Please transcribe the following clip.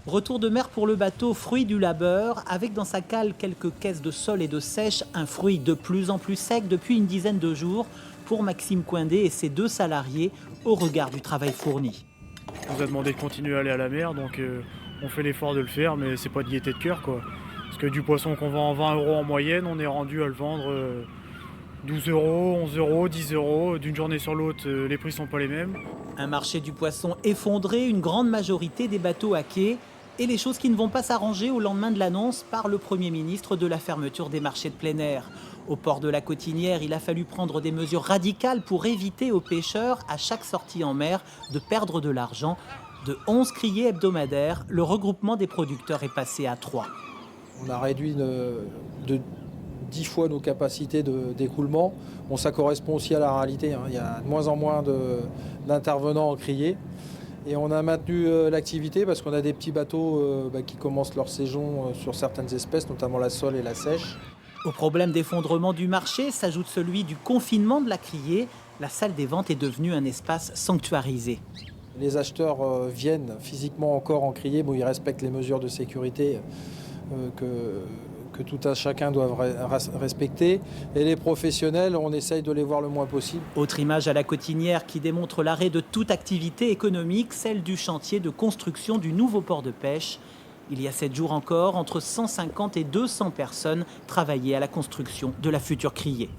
Retour de mer pour le bateau, fruit du labeur, avec dans sa cale quelques caisses de sol et de sèche, un fruit de plus en plus sec depuis une dizaine de jours pour Maxime Coindé et ses 2 salariés au regard du travail fourni. On nous a demandé de continuer à aller à la mer, donc on fait l'effort de le faire, mais c'est pas de gaieté de cœur, quoi. Parce que du poisson qu'on vend 20 euros en moyenne, on est rendu à le vendre 12 euros, 11 euros, 10 euros. D'une journée sur l'autre, les prix sont pas les mêmes. Un marché du poisson effondré, une grande majorité des bateaux à quai et les choses qui ne vont pas s'arranger au lendemain de l'annonce par le Premier ministre de la fermeture des marchés de plein air. Au port de la Cotinière, il a fallu prendre des mesures radicales pour éviter aux pêcheurs, à chaque sortie en mer, de perdre de l'argent. De 11 criées hebdomadaires, le regroupement des producteurs est passé à 3. On a réduit de 10 fois nos capacités d'écoulement. Bon, ça correspond aussi à la réalité, hein. Il y a de moins en moins d'intervenants en criée. Et on a maintenu l'activité parce qu'on a des petits bateaux qui commencent leur saison sur certaines espèces, notamment la sole et la sèche. Au problème d'effondrement du marché s'ajoute celui du confinement de la criée. La salle des ventes est devenue un espace sanctuarisé. Les acheteurs viennent physiquement encore en criée. Bon, ils respectent les mesures de sécurité que tout un chacun doit respecter. Et les professionnels, on essaye de les voir le moins possible. Autre image à la Cotinière qui démontre l'arrêt de toute activité économique, celle du chantier de construction du nouveau port de pêche. Il y a 7 jours encore, entre 150 et 200 personnes travaillaient à la construction de la future criée.